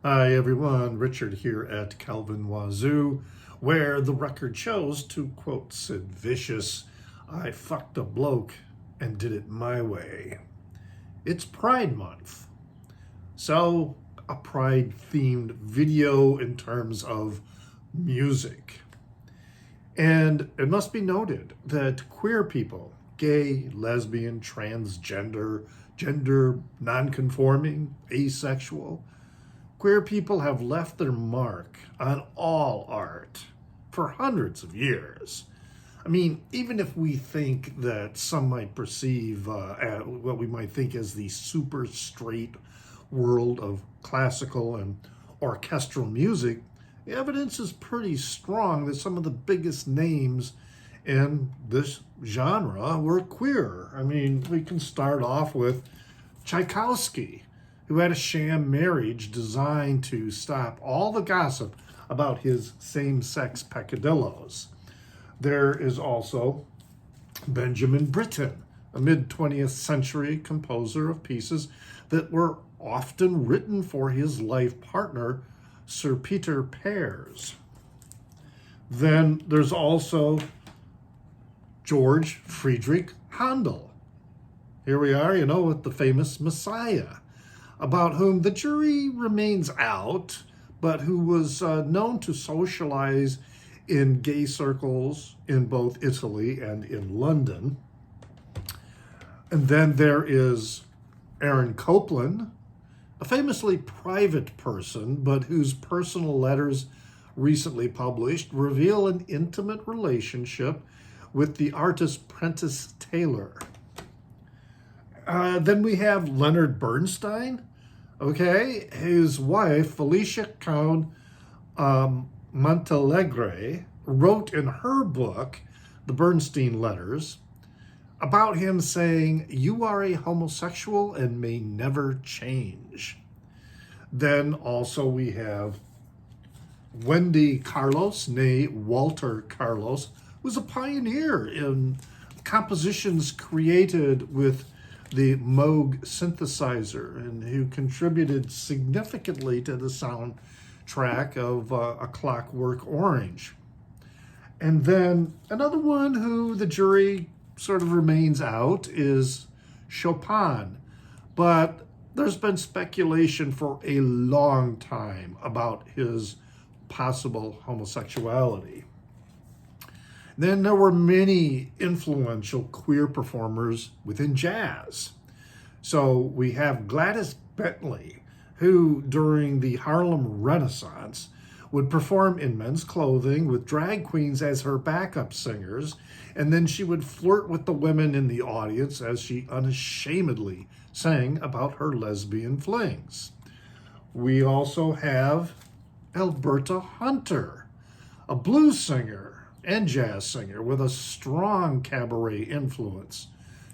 Hi everyone, Richard here at Calvin Wazoo, where the record shows, to quote Sid Vicious, I fucked a bloke and did it my way. It's Pride Month, so a Pride themed video in terms of music. And it must be noted that queer people, gay, lesbian, transgender, gender nonconforming, asexual, queer people have left their mark on all art for hundreds of years. I mean, even if we think that some might perceive what we might think as the super straight world of classical and orchestral music, the evidence is pretty strong that some of the biggest names in this genre were queer. I mean, we can start off with Tchaikovsky, who had a sham marriage designed to stop all the gossip about his same-sex peccadillos. There is also Benjamin Britten, a mid-20th century composer of pieces that were often written for his life partner, Sir Peter Pears. Then there's also George Friedrich Handel. Here we are, with the famous Messiah, about whom the jury remains out, but who was known to socialize in gay circles in both Italy and in London. And then there is Aaron Copland, a famously private person, but whose personal letters recently published reveal an intimate relationship with the artist Prentice Taylor. Then we have Leonard Bernstein, his wife, Felicia Count Montalegre, wrote in her book, The Bernstein Letters, about him saying, "You are a homosexual and may never change." Then also we have Wendy Carlos, née Walter Carlos, was a pioneer in compositions created with the Moog synthesizer, and who contributed significantly to the soundtrack of A Clockwork Orange. And then another one who the jury sort of remains out is Chopin. But there's been speculation for a long time about his possible homosexuality. Then there were many influential queer performers within jazz. So we have Gladys Bentley, who during the Harlem Renaissance would perform in men's clothing with drag queens as her backup singers, and then she would flirt with the women in the audience as she unashamedly sang about her lesbian flings. We also have Alberta Hunter, a blues singer and jazz singer with a strong cabaret influence.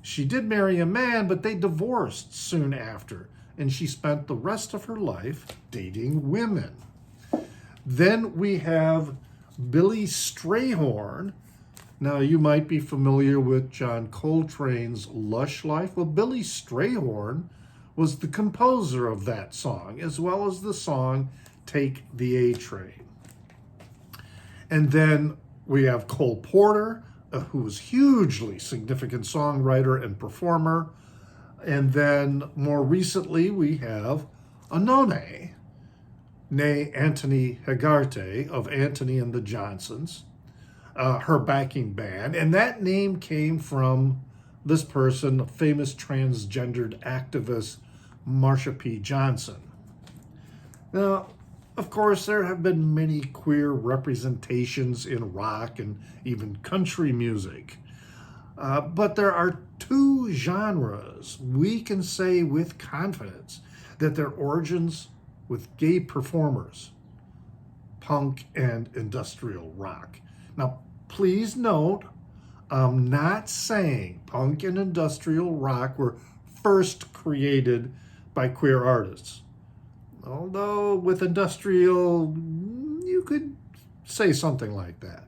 She did marry a man, but they divorced soon after, and she spent the rest of her life dating women. Then we have Billy Strayhorn. Now, you might be familiar with John Coltrane's Lush Life. Well, Billy Strayhorn was the composer of that song, as well as the song Take the A Train. And then we have Cole Porter, who was hugely significant songwriter and performer. And then more recently, we have Anone, née Antony Hagarte of Antony and the Johnsons, her backing band. And that name came from this person, famous transgendered activist Marsha P. Johnson. Now, of course, there have been many queer representations in rock and even country music. But there are two genres we can say with confidence that their origins with gay performers: punk and industrial rock. Now, please note, I'm not saying punk and industrial rock were first created by queer artists. Although with industrial, you could say something like that.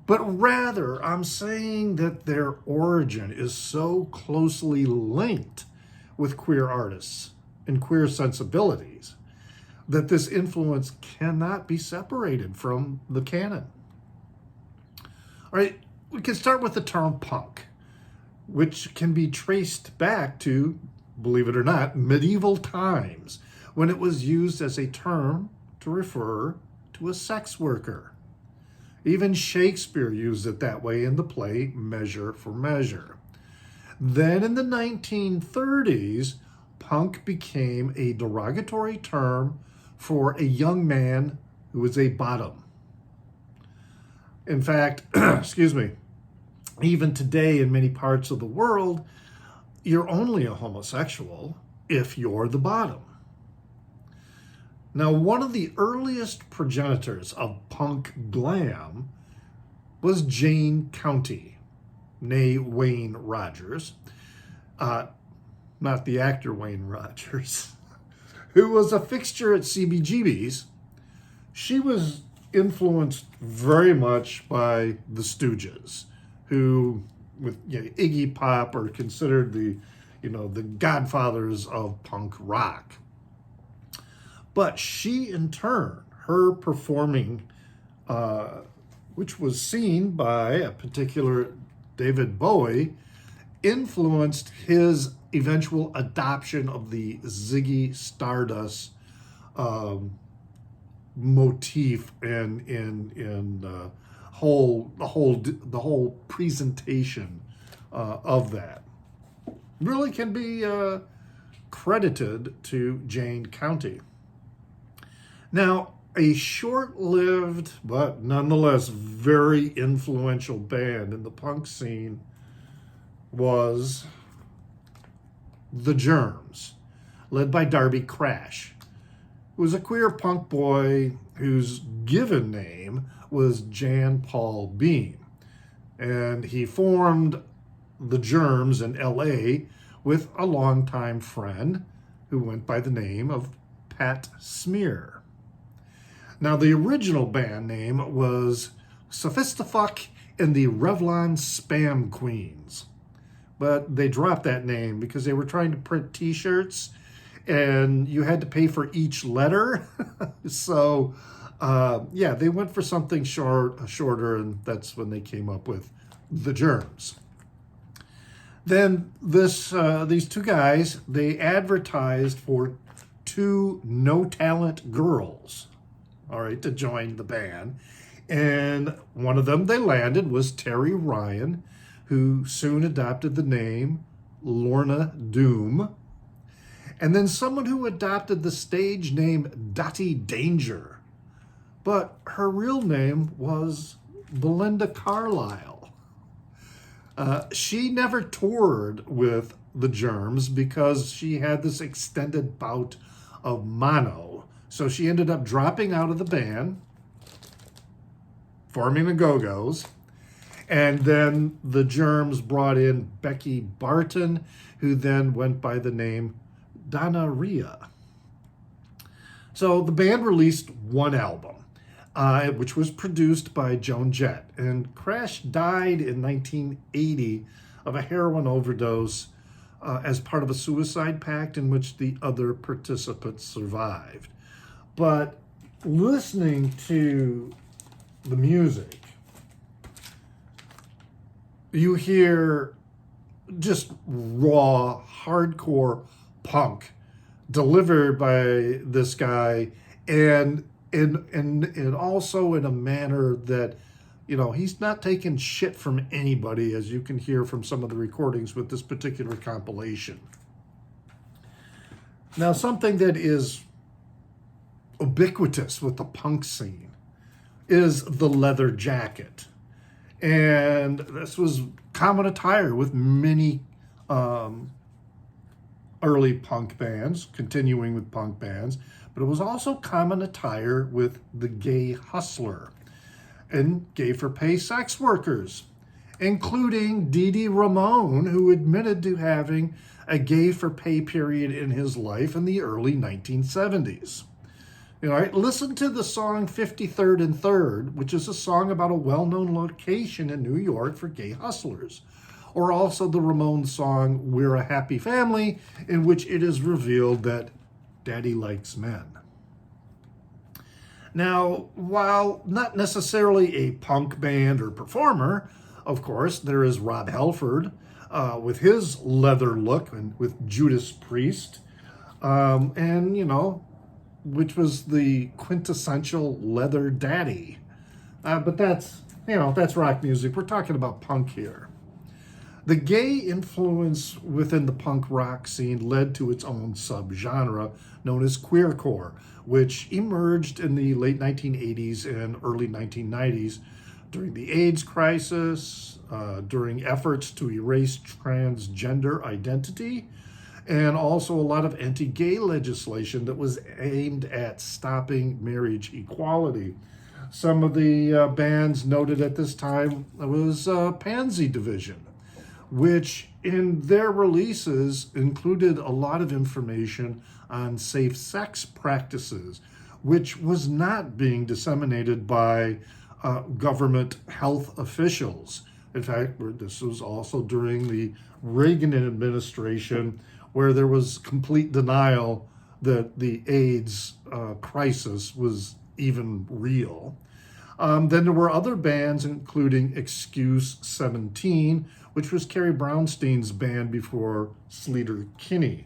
But rather, I'm saying that their origin is so closely linked with queer artists and queer sensibilities that this influence cannot be separated from the canon. All right, we can start with the term punk, which can be traced back to, believe it or not, medieval times, when it was used as a term to refer to a sex worker. Even Shakespeare used it that way in the play Measure for Measure. Then in the 1930s, punk became a derogatory term for a young man who was a bottom. In fact, excuse me, even today in many parts of the world, you're only a homosexual if you're the bottom. Now, one of the earliest progenitors of punk glam was Jane County, née Wayne Rogers, not the actor Wayne Rogers, who was a fixture at CBGB's. She was influenced very much by the Stooges, who, with Iggy Pop, are considered the godfathers of punk rock. But she, in turn, her performing, which was seen by a particular David Bowie, influenced his eventual adoption of the Ziggy Stardust motif in the whole presentation of that. Really can be credited to Jane County. Now, a short-lived, but nonetheless very influential band in the punk scene was The Germs, led by Darby Crash, who was a queer punk boy whose given name was Jan Paul Beam. And he formed The Germs in L.A. with a longtime friend who went by the name of Pat Smear. Now, the original band name was Sophistifuck and the Revlon Spam Queens. But they dropped that name because they were trying to print t-shirts and you had to pay for each letter. So, they went for something shorter, and that's when they came up with The Germs. Then these two guys, they advertised for two no-talent girls, all right, to join the band. And one of them they landed was Terry Ryan, who soon adopted the name Lorna Doom. And then someone who adopted the stage name Dottie Danger. But her real name was Belinda Carlisle. She never toured with the Germs because she had this extended bout of mono. So she ended up dropping out of the band, forming the Go-Go's. And then the Germs brought in Becky Barton, who then went by the name Donna Rhea. So the band released one album, which was produced by Joan Jett. And Crash died in 1980 of a heroin overdose as part of a suicide pact in which the other participants survived. But listening to the music, you hear just raw, hardcore punk delivered by this guy, and also in a manner that, he's not taking shit from anybody, as you can hear from some of the recordings with this particular compilation. Now, something that is ubiquitous with the punk scene is the leather jacket. And this was common attire with many early punk bands, continuing with punk bands, but it was also common attire with the gay hustler and gay for pay sex workers, including Dee Dee Ramone, who admitted to having a gay for pay period in his life in the early 1970s. All right, listen to the song 53rd and 3rd, which is a song about a well-known location in New York for gay hustlers. Or also the Ramones song We're a Happy Family, in which it is revealed that Daddy likes men. Now, while not necessarily a punk band or performer, of course, there is Rob Halford with his leather look and with Judas Priest, and which was the quintessential leather daddy. But that's rock music. We're talking about punk here. The gay influence within the punk rock scene led to its own subgenre known as queercore, which emerged in the late 1980s and early 1990s during the AIDS crisis, during efforts to erase transgender identity, and also a lot of anti-gay legislation that was aimed at stopping marriage equality. Some of the bands noted at this time was Pansy Division, which in their releases included a lot of information on safe sex practices, which was not being disseminated by government health officials. In fact, this was also during the Reagan administration, where there was complete denial that the AIDS crisis was even real. Then there were other bands, including Excuse 17, which was Carrie Brownstein's band before Slater Kinney.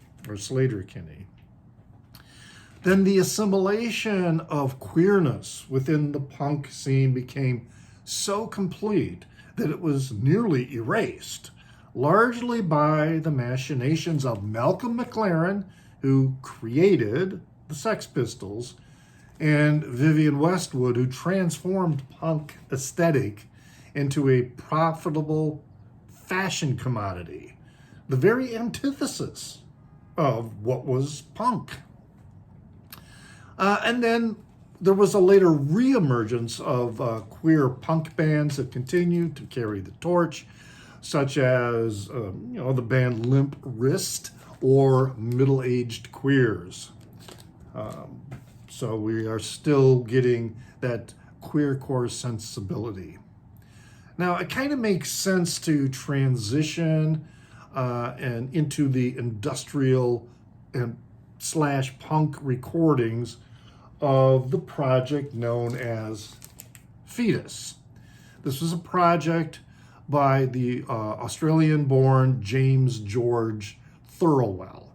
Then the assimilation of queerness within the punk scene became so complete that it was nearly erased, largely by the machinations of Malcolm McLaren, who created the Sex Pistols, and Vivienne Westwood, who transformed punk aesthetic into a profitable fashion commodity, the very antithesis of what was punk. And then there was a later reemergence of queer punk bands that continued to carry the torch, such as the band Limp Wrist or Middle-Aged Queers. So we are still getting that queercore sensibility. Now, it kind of makes sense to transition and into the industrial and / punk recordings of the project known as Fetus. This was a project by the Australian-born James George Thirlwell.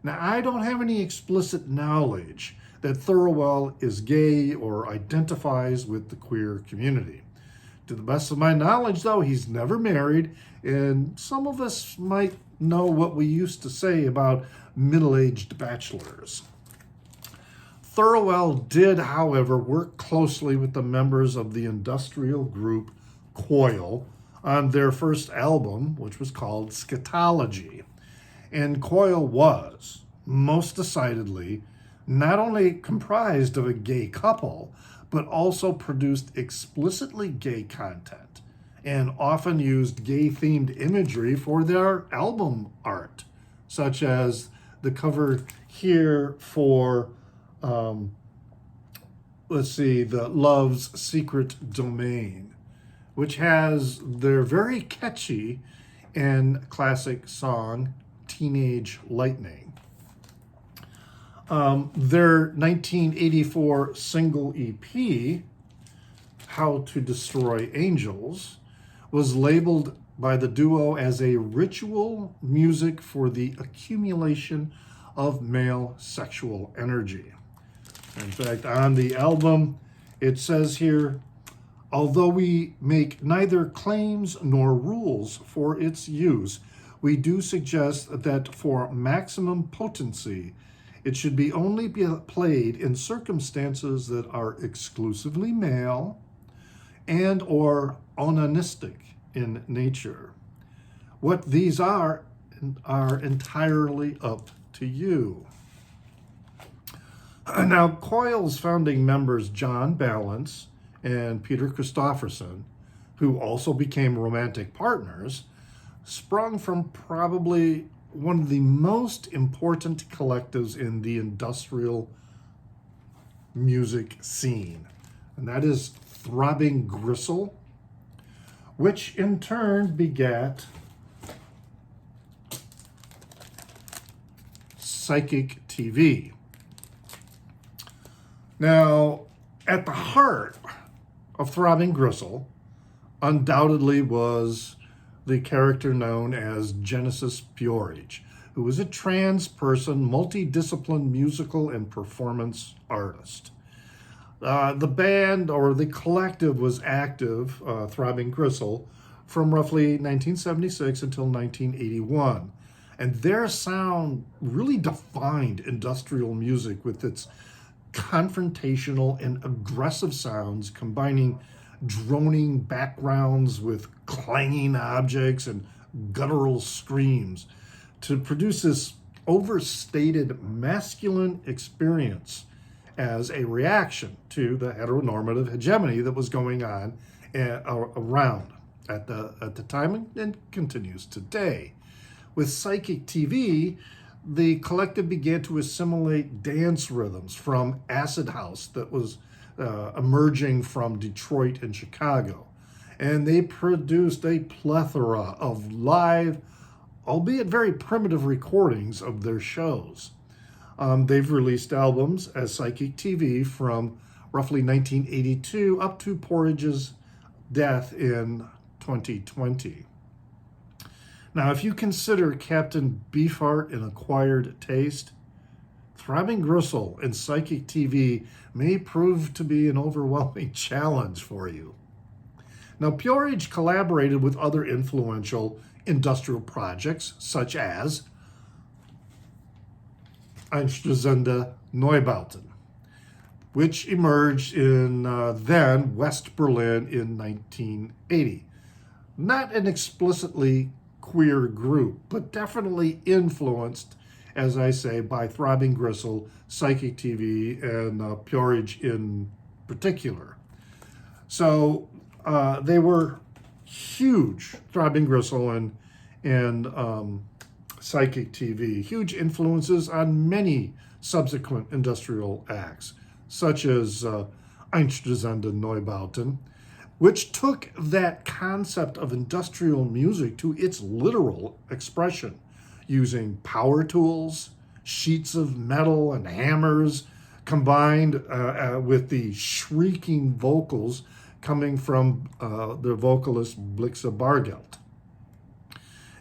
Now, I don't have any explicit knowledge that Thirlwell is gay or identifies with the queer community. To the best of my knowledge, though, he's never married, and some of us might know what we used to say about middle-aged bachelors. Thirlwell did, however, work closely with the members of the industrial group Coil on their first album, which was called Scatology. And Coil was, most decidedly, not only comprised of a gay couple, but also produced explicitly gay content and often used gay-themed imagery for their album art, such as the cover here for, the Love's Secret Domain, which has their very catchy and classic song, Teenage Lightning. Their 1984 single EP, How to Destroy Angels, was labeled by the duo as a ritual music for the accumulation of male sexual energy. In fact, on the album, it says here, although we make neither claims nor rules for its use, we do suggest that for maximum potency, it should be only be played in circumstances that are exclusively male and or onanistic in nature. What these are entirely up to you. Now, Coil's founding members, John Balance and Peter Christopherson, who also became romantic partners, sprung from probably one of the most important collectives in the industrial music scene, and that is Throbbing Gristle, which in turn begat Psychic TV. Now, At the heart of Throbbing Gristle undoubtedly was the character known as Genesis Peorage, who was a trans person, multidisciplined musical and performance artist. The band or the collective was active, Throbbing Gristle, from roughly 1976 until 1981. And their sound really defined industrial music with its confrontational and aggressive sounds, combining droning backgrounds with clanging objects and guttural screams to produce this overstated masculine experience as a reaction to the heteronormative hegemony that was going on around at the time and continues today. With Psychic TV, the collective began to assimilate dance rhythms from acid house that was emerging from Detroit and Chicago. And they produced a plethora of live, albeit very primitive recordings of their shows. They've released albums as Psychic TV from roughly 1982 up to Porridge's death in 2020. Now, if you consider Captain Beefheart an acquired taste, Throbbing Gristle and Psychic TV may prove to be an overwhelming challenge for you. Now, Peorage collaborated with other influential industrial projects, such as Einstürzende Neubauten, which emerged in then West Berlin in 1980. Not an explicitly queer group, but definitely influenced, as I say, by Throbbing Gristle, Psychic TV, and Peorage in particular. So they were huge, Throbbing Gristle and Psychic TV, huge influences on many subsequent industrial acts, such as Einstürzende Neubauten, which took that concept of industrial music to its literal expression, using power tools, sheets of metal, and hammers, combined with the shrieking vocals coming from the vocalist Blixa Bargeld.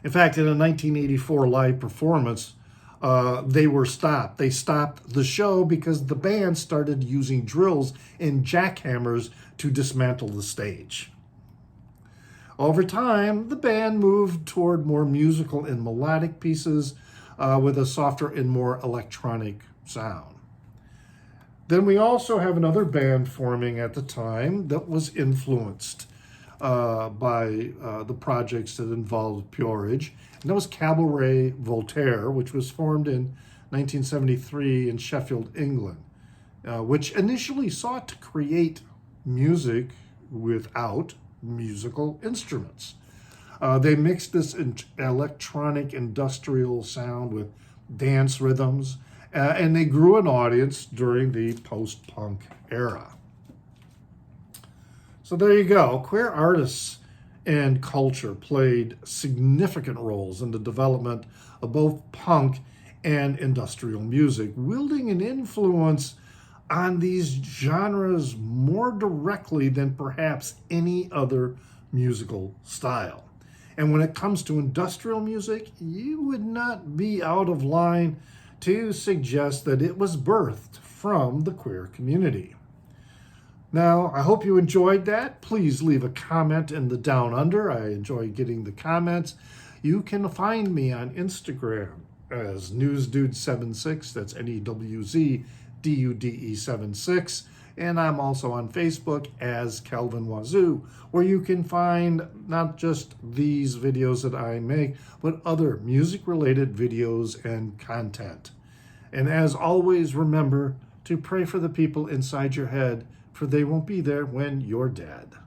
In fact, in a 1984 live performance, they were stopped. They stopped the show because the band started using drills and jackhammers to dismantle the stage. Over time, the band moved toward more musical and melodic pieces with a softer and more electronic sound. Then we also have another band forming at the time that was influenced by the projects that involved Peorage, and that was Cabaret Voltaire, which was formed in 1973 in Sheffield, England, which initially sought to create music without musical instruments. They mixed this electronic industrial sound with dance rhythms, and they grew an audience during the post-punk era. So there you go. Queer artists and culture played significant roles in the development of both punk and industrial music, wielding an influence on these genres more directly than perhaps any other musical style. And when it comes to industrial music, you would not be out of line to suggest that it was birthed from the queer community. Now, I hope you enjoyed that. Please leave a comment in the Down Under. I enjoy getting the comments. You can find me on Instagram as NewsDude76, that's NEWZDUDE76, and I'm also on Facebook as Calvin Wazoo, where you can find not just these videos that I make, but other music-related videos and content. And as always, remember to pray for the people inside your head, for they won't be there when you're dead.